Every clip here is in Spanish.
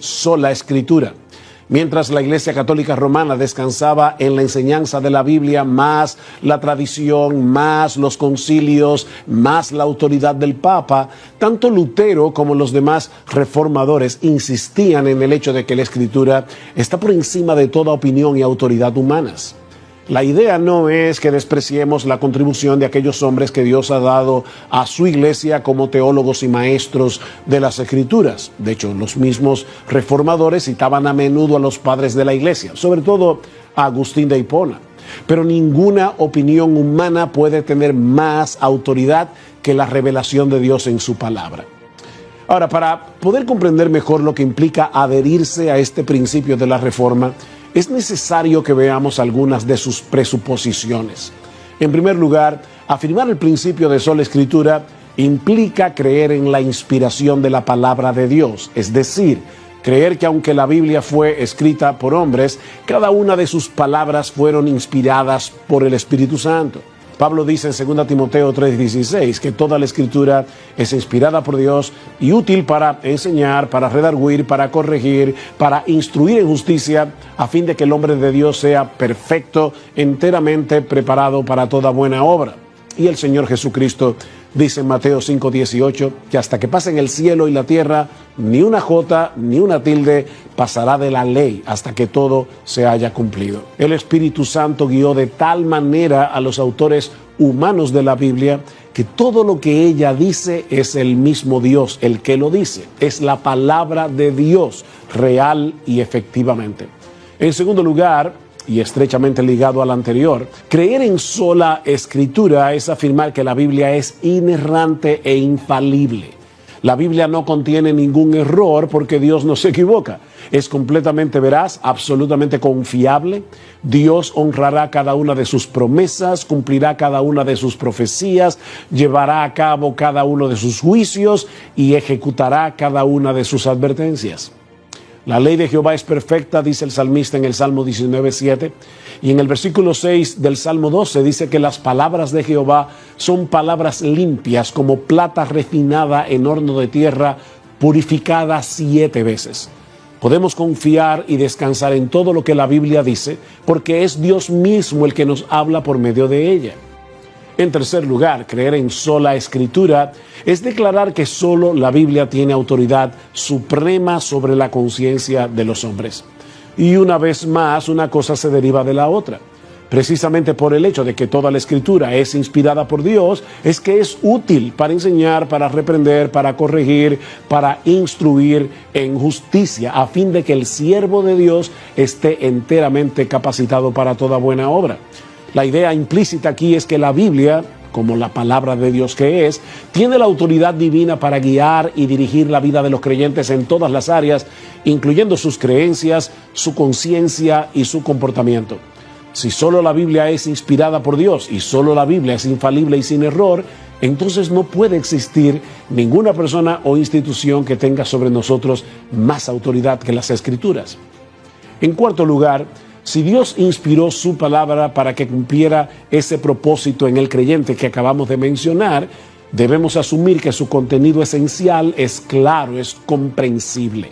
sola escritura. Mientras la Iglesia Católica Romana descansaba en la enseñanza de la Biblia, más la tradición, más los concilios, más la autoridad del Papa, tanto Lutero como los demás reformadores insistían en el hecho de que la Escritura está por encima de toda opinión y autoridad humanas. La idea no es que despreciemos la contribución de aquellos hombres que Dios ha dado a su iglesia como teólogos y maestros de las Escrituras. De hecho, los mismos reformadores citaban a menudo a los padres de la iglesia, sobre todo a Agustín de Hipona. Pero ninguna opinión humana puede tener más autoridad que la revelación de Dios en su palabra. Ahora, para poder comprender mejor lo que implica adherirse a este principio de la Reforma, es necesario que veamos algunas de sus presuposiciones. En primer lugar, afirmar el principio de sola escritura implica creer en la inspiración de la palabra de Dios, es decir, creer que aunque la Biblia fue escrita por hombres, cada una de sus palabras fueron inspiradas por el Espíritu Santo. Pablo dice en 2 Timoteo 3:16 que toda la escritura es inspirada por Dios y útil para enseñar, para redarguir, para corregir, para instruir en justicia, a fin de que el hombre de Dios sea perfecto, enteramente preparado para toda buena obra. Y el Señor Jesucristo dice en Mateo 5:18 que hasta que pasen el cielo y la tierra, ni una jota ni una tilde pasará de la ley hasta que todo se haya cumplido. El Espíritu Santo guió de tal manera a los autores humanos de la Biblia que todo lo que ella dice es el mismo Dios el que lo dice. Es la palabra de Dios real y efectivamente. En segundo lugar, y estrechamente ligado al anterior, creer en sola escritura es afirmar que la Biblia es inerrante e infalible. La Biblia no contiene ningún error porque Dios no se equivoca. Es completamente veraz, absolutamente confiable. Dios honrará cada una de sus promesas, cumplirá cada una de sus profecías, llevará a cabo cada uno de sus juicios y ejecutará cada una de sus advertencias. La ley de Jehová es perfecta, dice el salmista en el Salmo 19:7, y en el versículo 6 del Salmo 12 dice que las palabras de Jehová son palabras limpias como plata refinada en horno de tierra, purificada 7 veces. Podemos confiar y descansar en todo lo que la Biblia dice, porque es Dios mismo el que nos habla por medio de ella. En tercer lugar, creer en sola escritura es declarar que solo la Biblia tiene autoridad suprema sobre la conciencia de los hombres. Y una vez más, una cosa se deriva de la otra. Precisamente por el hecho de que toda la escritura es inspirada por Dios, es que es útil para enseñar, para reprender, para corregir, para instruir en justicia, a fin de que el siervo de Dios esté enteramente capacitado para toda buena obra. La idea implícita aquí es que la Biblia, como la palabra de Dios que es, tiene la autoridad divina para guiar y dirigir la vida de los creyentes en todas las áreas, incluyendo sus creencias, su conciencia y su comportamiento. Si solo la Biblia es inspirada por Dios y solo la Biblia es infalible y sin error, entonces no puede existir ninguna persona o institución que tenga sobre nosotros más autoridad que las Escrituras. En cuarto lugar, si Dios inspiró su palabra para que cumpliera ese propósito en el creyente que acabamos de mencionar, debemos asumir que su contenido esencial es claro, es comprensible.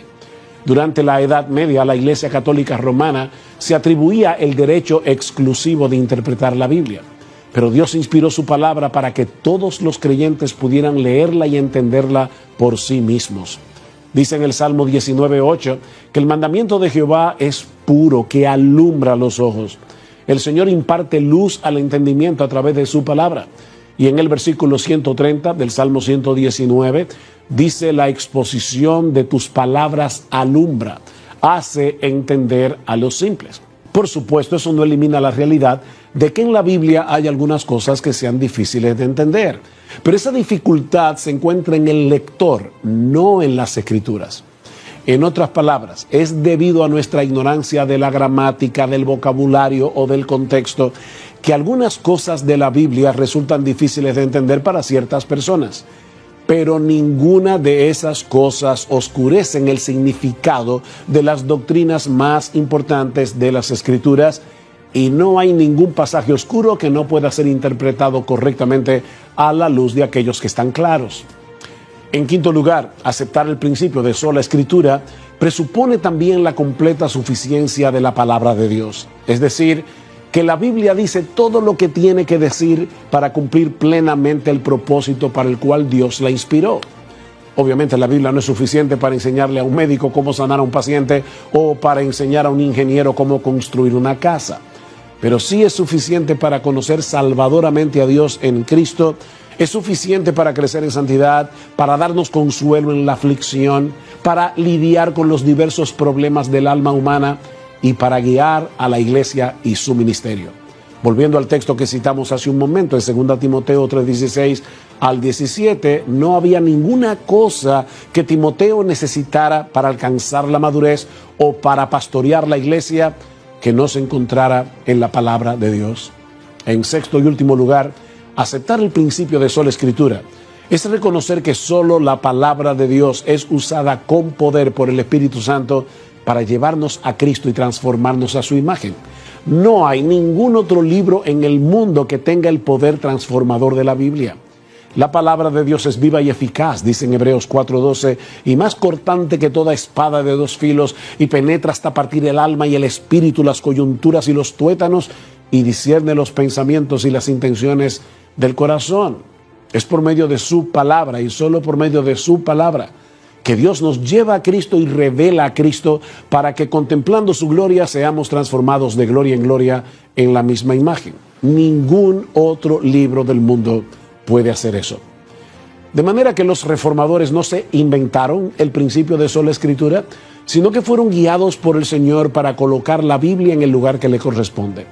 Durante la Edad Media, la Iglesia Católica Romana se atribuía el derecho exclusivo de interpretar la Biblia. Pero Dios inspiró su palabra para que todos los creyentes pudieran leerla y entenderla por sí mismos. Dice en el Salmo 19:8 que el mandamiento de Jehová es puro, que alumbra los ojos. El Señor imparte luz al entendimiento a través de su palabra. Y en el versículo 130 del Salmo 119 dice: la exposición de tus palabras alumbra, hace entender a los simples. Por supuesto, eso no elimina la realidad de que en la Biblia hay algunas cosas que sean difíciles de entender. Pero esa dificultad se encuentra en el lector, no en las Escrituras. En otras palabras, es debido a nuestra ignorancia de la gramática, del vocabulario o del contexto que algunas cosas de la Biblia resultan difíciles de entender para ciertas personas. Pero ninguna de esas cosas oscurecen el significado de las doctrinas más importantes de las Escrituras, y no hay ningún pasaje oscuro que no pueda ser interpretado correctamente a la luz de aquellos que están claros. En quinto lugar, aceptar el principio de sola escritura presupone también la completa suficiencia de la palabra de Dios. Es decir, que la Biblia dice todo lo que tiene que decir para cumplir plenamente el propósito para el cual Dios la inspiró. Obviamente la Biblia no es suficiente para enseñarle a un médico cómo sanar a un paciente o para enseñar a un ingeniero cómo construir una casa. Pero sí es suficiente para conocer salvadoramente a Dios en Cristo. Es suficiente para crecer en santidad, para darnos consuelo en la aflicción, para lidiar con los diversos problemas del alma humana y para guiar a la iglesia y su ministerio. Volviendo al texto que citamos hace un momento, en 2 Timoteo 3:16 al 17, no había ninguna cosa que Timoteo necesitara para alcanzar la madurez o para pastorear la iglesia que no se encontrara en la palabra de Dios. En sexto y último lugar, aceptar el principio de sola escritura es reconocer que solo la palabra de Dios es usada con poder por el Espíritu Santo para llevarnos a Cristo y transformarnos a su imagen. No hay ningún otro libro en el mundo que tenga el poder transformador de la Biblia. La palabra de Dios es viva y eficaz, dice en Hebreos 4:12, y más cortante que toda espada de 2 filos, y penetra hasta partir el alma y el espíritu, las coyunturas y los tuétanos, y discierne los pensamientos y las intenciones del corazón. Es por medio de su palabra y solo por medio de su palabra que Dios nos lleva a Cristo y revela a Cristo para que contemplando su gloria seamos transformados de gloria en gloria en la misma imagen. Ningún otro libro del mundo puede hacer eso. De manera que los reformadores no se inventaron el principio de sola escritura, sino que fueron guiados por el Señor para colocar la Biblia en el lugar que le corresponde.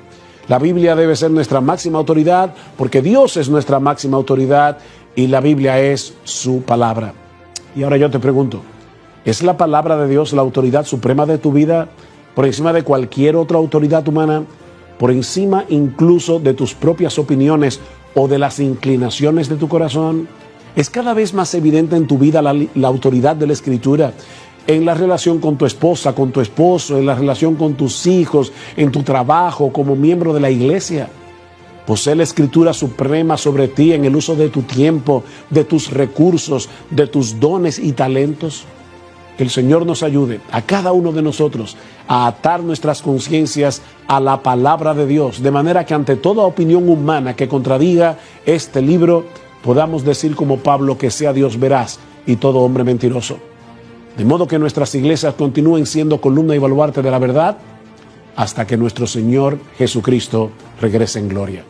La Biblia debe ser nuestra máxima autoridad porque Dios es nuestra máxima autoridad y la Biblia es su palabra. Y ahora yo te pregunto, ¿es la palabra de Dios la autoridad suprema de tu vida por encima de cualquier otra autoridad humana, por encima incluso de tus propias opiniones o de las inclinaciones de tu corazón? ¿Es cada vez más evidente en tu vida la autoridad de la Escritura en la relación con tu esposa, con tu esposo, en la relación con tus hijos, en tu trabajo, como miembro de la iglesia? Posee la Escritura suprema sobre ti en el uso de tu tiempo, de tus recursos, de tus dones y talentos. Que el Señor nos ayude a cada uno de nosotros a atar nuestras conciencias a la palabra de Dios, de manera que ante toda opinión humana que contradiga este libro, podamos decir como Pablo que sea Dios veraz y todo hombre mentiroso. De modo que nuestras iglesias continúen siendo columna y baluarte de la verdad hasta que nuestro Señor Jesucristo regrese en gloria.